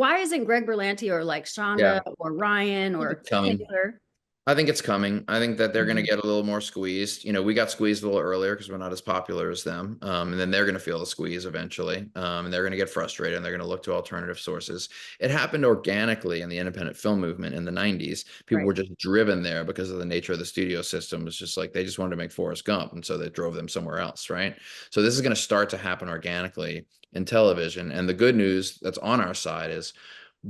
why isn't Greg Berlanti or like Yeah, Shonda or Ryan or it's coming. Taylor? I think it's coming. I think that they're going to Mhm. get a little more squeezed. You know, we got squeezed a little earlier because we're not as popular as them. And then they're going to feel the squeeze eventually. And they're going to get frustrated and they're going to look to alternative sources. It happened organically in the independent film movement in the 90s. People Right. were just driven there because of the nature of the studio system. It's just like they just wanted to make Forrest Gump. And so they drove them somewhere else. Right. So this is going to start to happen organically in television. And the good news that's on our side is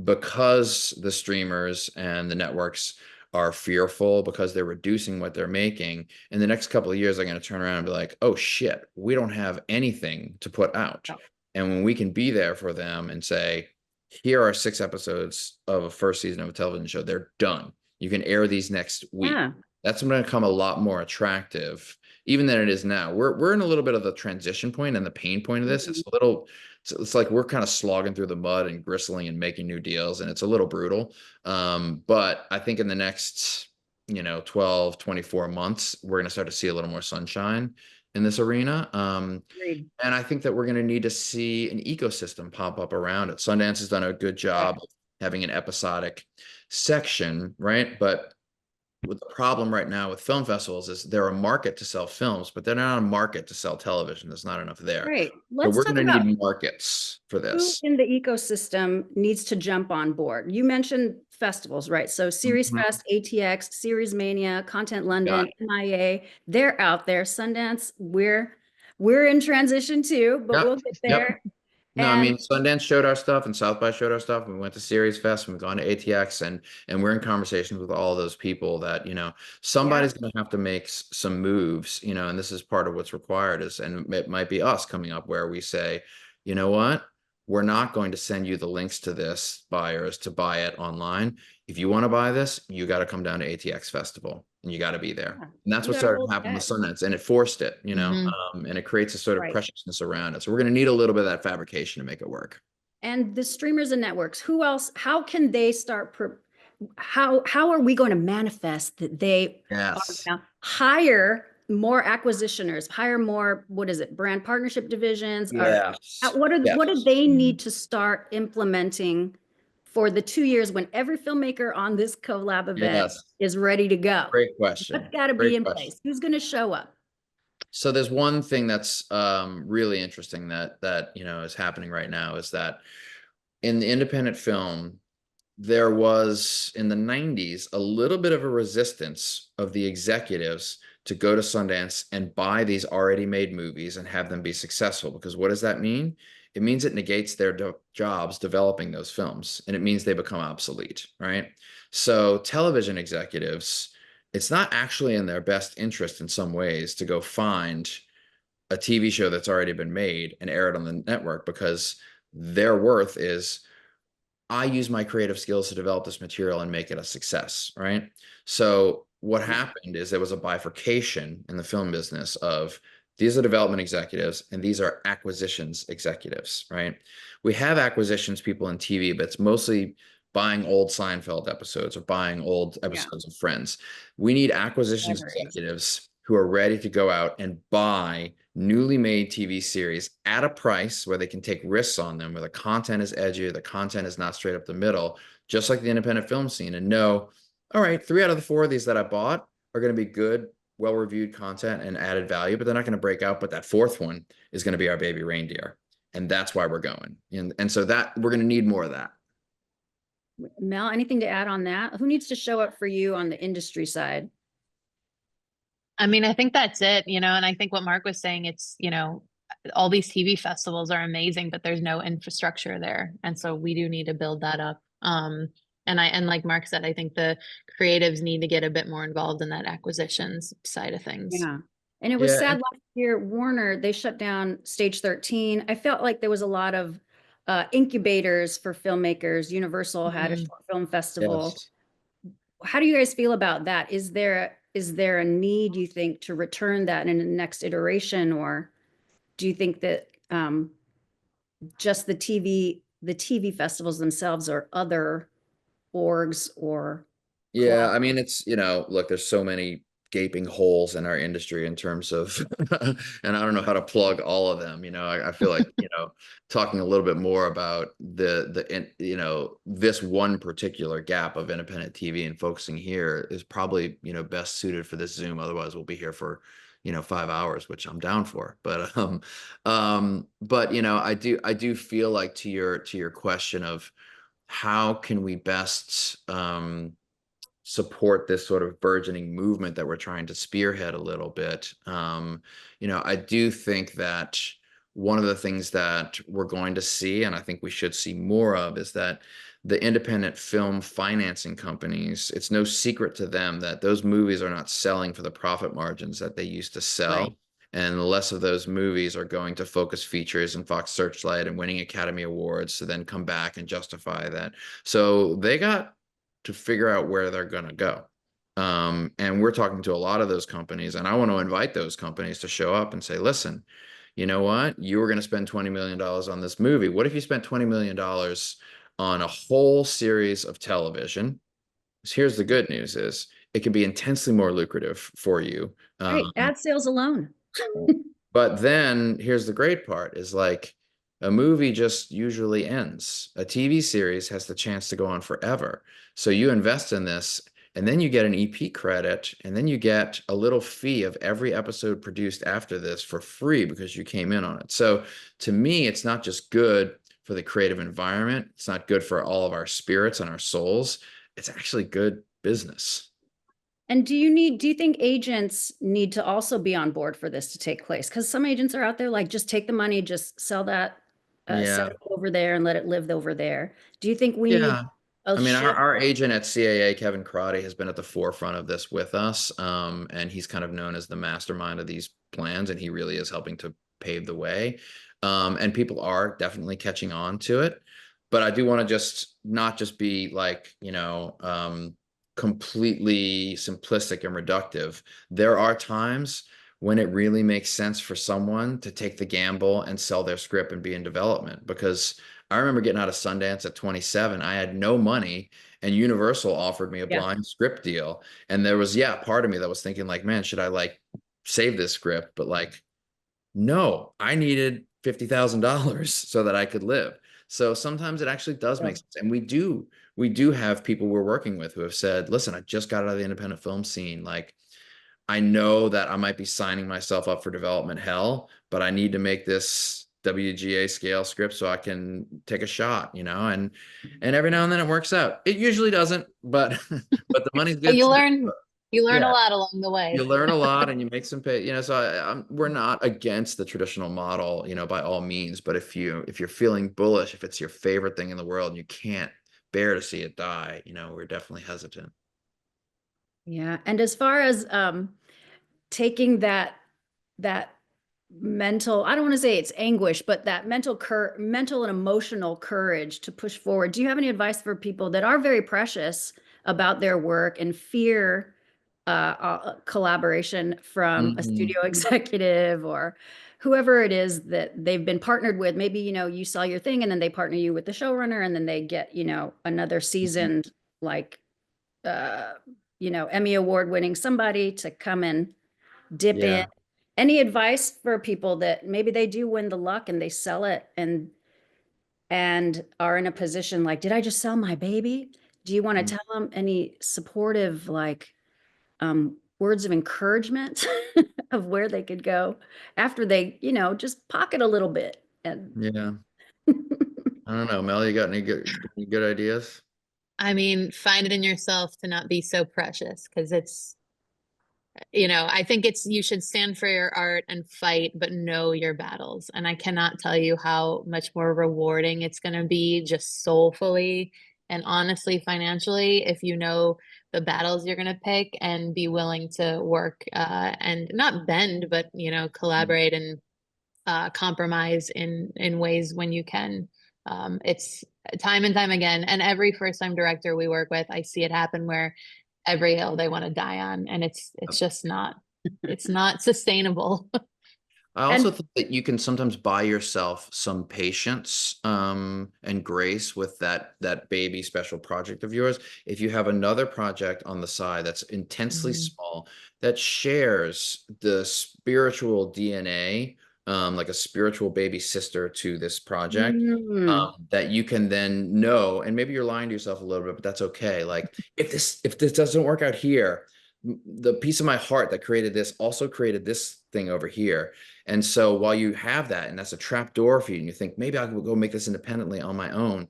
because the streamers and the networks are fearful because they're reducing what they're making. In the next couple of years, they're going to turn around and be like, oh shit, we don't have anything to put out. Oh, And when we can be there for them and say, here are 6 episodes of a first season of a television show, they're done. You can air these next week. yeah. That's going to become a lot more attractive, even than it is now. We're in a little bit of the transition point and the pain point of this. Mhm. It's a little, it's like we're kind of slogging through the mud and gristling and making new deals, and it's a little brutal. But I think in the next, 12, 24 months, we're going to start to see a little more sunshine in this arena. Agreed. And I think that we're going to need to see an ecosystem pop up around it. Sundance has done a good Yeah. job of having an episodic section, right? But with the problem right now with film festivals is they're a market to sell films, but they're not a market to sell television. There's not enough there. Great. So Let's we're talk going to about need markets for who this. in the ecosystem needs to jump on board. You mentioned festivals, right? So Series Mhm. Fest, ATX, Series Mania, Content Got London, it. MIA, they're out there. Sundance, we're in transition too, but Yep. we'll get Yep. there. No, I And mean Sundance showed our stuff and South by showed our stuff. We went to Series Fest and we've gone to ATX and we're in conversations with all those people that, yeah, somebody's going to have to make some moves, and this is part of what's required is, and it might be us coming up where we say, you know what? We're not going to send you the links to this buyers to buy it online. If you want to buy this, you got to come down to ATX Festival and you got to be there. yeah, And that's you what got to started hold happening with that. Sundance and it forced it, Mhm. and it creates a sort of Right. preciousness around it. So we're going to need a little bit of that fabrication to make it work. And the streamers and networks, who else, how can they start, how are we going to manifest that they are Yes. now hire more acquisitioners, hire more, what is it, brand partnership divisions, or Yes. what do Yes. they Mhm. need to start implementing for the 2 years when every filmmaker on this collab event Yes. is ready to go? Great What's question. got to be Great in question. place? Who's going to show up? So there's one thing that's really interesting that is happening right now is that in the independent film, there was in the 90s a little bit of a resistance of the executives to go to Sundance and buy these already made movies and have them be successful. Because what does that mean? It means it negates their jobs developing those films and it means they become obsolete, right? So television executives, it's not actually in their best interest in some ways to go find a TV show that's already been made and air it on the network because their worth is I use my creative skills to develop this material and make it a success, right? So what happened is there was a bifurcation in the film business of these are development executives and these are acquisitions executives, right? We have acquisitions people in TV, but it's mostly buying old Seinfeld episodes or buying old Yeah, episodes of Friends. We need acquisitions libraries. executives who are ready to go out and buy newly made TV series at a price where they can take risks on them, where the content is edgy, the content is not straight up the middle, just like the independent film scene, and know, all right, 3 out of the 4 of these that I bought are going to be good, well-reviewed content and added value, but they're not going to break out. But that fourth one is going to be our baby reindeer. And that's why we're going. And so that we're going to need more of that. Mel, anything to add on that? Who needs to show up for you on the industry side? I mean, I think that's it, and I think what Mark was saying, it's, all these TV festivals are amazing, but there's no infrastructure there. And so we do need to build that up. And like Mark said, I think the creatives need to get a bit more involved in that acquisitions side of things. Yeah. And it was Yeah. sad last year, Warner, they shut down Stage 13. I felt like there was a lot of incubators for filmmakers. Universal had a Mhm. short film festival. Yes. How do you guys feel about that? Is there a need, you think, to return that in the next iteration, or do you think that just the TV festivals themselves or other orgs or Yeah, co-op? I mean, it's, look, there's so many gaping holes in our industry in terms of, and I don't know how to plug all of them. I feel like, talking a little bit more about this one particular gap of independent TV and focusing here is probably, best suited for this Zoom. Otherwise we'll be here for, 5 hours, which I'm down for. But I do feel like to your question of how can we best, support this sort of burgeoning movement that we're trying to spearhead a little bit. I do think that one of the things that we're going to see, and I think we should see more of, is that the independent film financing companies, it's no secret to them that those movies are not selling for the profit margins that they used to sell. Right. And less of those movies are going to Focus Features and Fox Searchlight and winning Academy Awards to then come back and justify that. So they got to figure out where they're going to go. And we're talking to a lot of those companies, and I want to invite those companies to show up and say, listen, you know what? You were going to spend $20 million on this movie. What if you spent $20 million on a whole series of television? Here's the good news is it can be intensely more lucrative for you. Right. Ad sales alone. But then here's the great part is like a movie just usually ends. A TV series has the chance to go on forever. So you invest in this and then you get an EP credit and then you get a little fee of every episode produced after this for free because you came in on it. So to me, it's not just good for the creative environment. It's not good for all of our spirits and our souls. It's actually good business. And do you think agents need to also be on board for this to take place? Because some agents are out there like, just take the money, just sell that, set it over there and let it live over there. Do you think we need a I mean, shift? our agent at CAA, Kevin Crotty, has been at the forefront of this with us. And he's kind of known as the mastermind of these plans, and he really is helping to pave the way. And people are definitely catching on to it. But I do want to just not just be like, completely simplistic and reductive. There are times when it really makes sense for someone to take the gamble and sell their script and be in development. Because I remember getting out of Sundance at 27. I had no money, and Universal offered me a blind script deal. And there was, part of me that was thinking like, man, should I like save this script? But like, no, I needed $50,000 so that I could live. So sometimes it actually does make sense. And we do have people we're working with who have said, listen, I just got out of the independent film scene. Like, I know that I might be signing myself up for development hell, but I need to make this WGA scale script so I can take a shot, and every now and then it works out. It usually doesn't, but the money's good. You learn a lot along the way. You learn a lot and you make some pay, so we're not against the traditional model, by all means, but if you're feeling bullish, if it's your favorite thing in the world and you can't bear to see it die, we're definitely hesitant. Yeah. And as far as taking that mental, I don't want to say it's anguish, but that mental and emotional courage to push forward. Do you have any advice for people that are very precious about their work and fear collaboration from a studio executive or whoever it is that they've been partnered with? Maybe, you sell your thing and then they partner you with the showrunner and then they get, another seasoned, like, Emmy Award winning somebody to come and dip in. Any advice for people that maybe they do win the luck and they sell it and are in a position like, did I just sell my baby? Do you want to tell them any supportive, like, words of encouragement of where they could go after they, just pocket a little bit? And I don't know, Mel, you got any good ideas? I mean, find it in yourself to not be so precious, because it's, I think you should stand for your art and fight, but know your battles. And I cannot tell you how much more rewarding it's going to be, just soulfully and honestly, financially, if you know the battles you're going to pick and be willing to work and not bend, but, collaborate and compromise in ways when you can. It's time and time again. And every first-time director we work with, I see it happen where every hill they want to die on, and it's just not, it's not sustainable. I also And think that you can sometimes buy yourself some patience and grace with that baby special project of yours. If you have another project on the side that's intensely Mhm. small, that shares the spiritual DNA, like a spiritual baby sister to this project, Mm, that you can then know, and maybe you're lying to yourself a little bit, but that's okay. Like if this doesn't work out here, the piece of my heart that created this also created this thing over here. And so while you have that, and that's a trap door for you, and you think maybe I'll go make this independently on my own,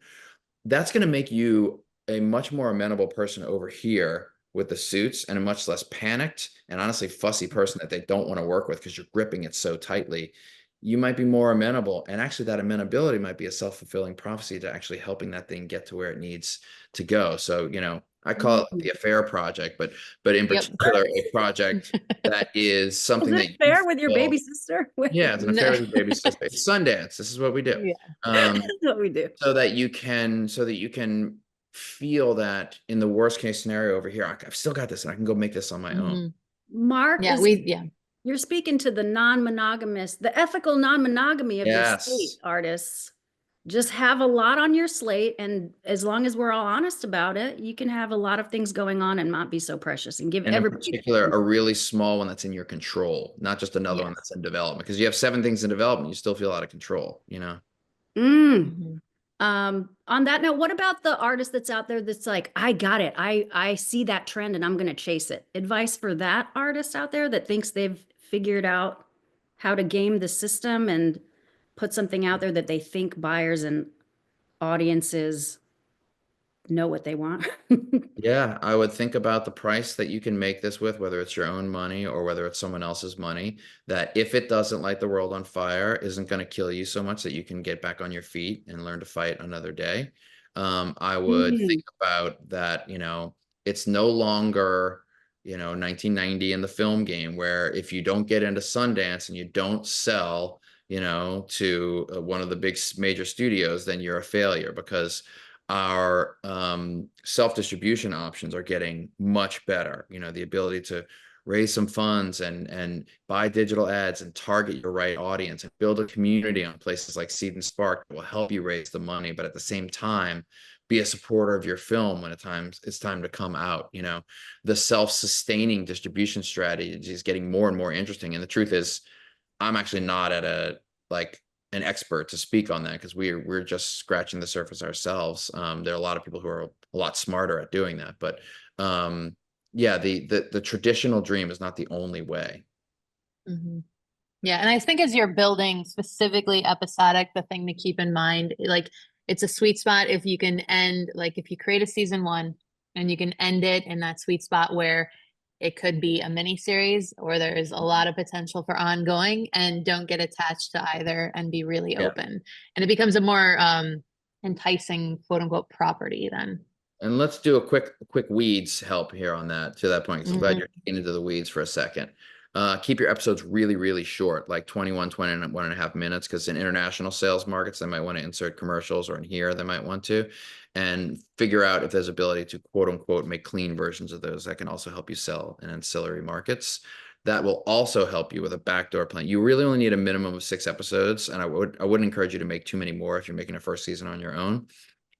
that's going to make you a much more amenable person over here with the suits, and a much less panicked and honestly fussy person that they don't want to work with because you're gripping it so tightly. You might be more amenable, and actually that amenability might be a self-fulfilling prophecy to actually helping that thing get to where it needs to go. So, I call it mm. the affair project, but in Yep. particular a project that is Is something it that you fair with your feel. baby sister? Yeah, it's an No. affair with your baby sister. It's Sundance. This is what we do. Yeah. Um, That's what we do. so that you can feel that in the worst case scenario over here, I've still got this and I can go make this on my own. Mhm. Mark, Yeah, yeah. you're speaking to the non-monogamous, the ethical non-monogamy of your slate, Yes. artists. Just have a lot on your slate, and as long as we're all honest about it, you can have a lot of things going on and not be so precious and give And in everybody. particular, a really small one that's in your control, not just another one Yes. that's in development. Because you have 7 things in development, you still feel out of control. Mm. Mhm. On that note, what about the artist that's out there that's like, I got it. I see that trend and I'm going to chase it. Advice for that artist out there that thinks they've figured out how to game the system and put something out there that they think buyers and audiences know what they want. Yeah, I would think about the price that you can make this with, whether it's your own money or whether it's someone else's money, that if it doesn't light the world on fire, isn't going to kill you so much that you can get back on your feet and learn to fight another day. I would Mm. think about that, it's no longer, 1990 in the film game, where if you don't get into Sundance and you don't sell, to one of the big major studios, then you're a failure, because our self-distribution options are getting much better. The ability to raise some funds and buy digital ads and target your right audience and build a community on places like Seed and Spark that will help you raise the money, but at the same time, be a supporter of your film when it's time to come out. The self-sustaining distribution strategy is getting more and more interesting. And the truth is, I'm actually not at an expert to speak on that, because we're just scratching the surface ourselves. There are a lot of people who are a lot smarter at doing that, but yeah, the traditional dream is not the only way. Mhm. Yeah, and I think as you're building specifically episodic, the thing to keep in mind, like it's a sweet spot if you can end, like if you create a season 1 and you can end it in that sweet spot where it could be a mini series or there's a lot of potential for ongoing, and don't get attached to either and be really Yeah. open. And it becomes a more enticing quote unquote property then. And let's do a quick weeds help here on that, to that point, because I'm glad Mhm. you're getting into the weeds for a second. Keep your episodes really, really short, like 21 and a half minutes, because in international sales markets, they might want to insert commercials, or in here, they might want to, and figure out if there's ability to quote unquote make clean versions of those that can also help you sell in ancillary markets. That will also help you with a backdoor plan. You really only need a minimum of 6 episodes, and I wouldn't encourage you to make too many more if you're making a first season on your own.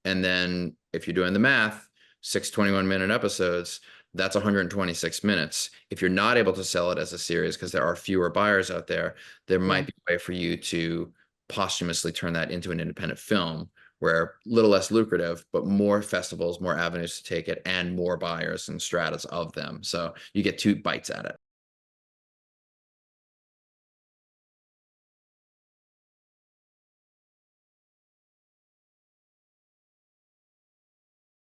And then if you're doing the math, 6 21-minute episodes, that's 126 minutes. If you're not able to sell it as a series because there are fewer buyers out there, there might be a way for you to posthumously turn that into an independent film, where a little less lucrative, but more festivals, more avenues to take it, and more buyers and stratas of them. So you get 2 bites at it.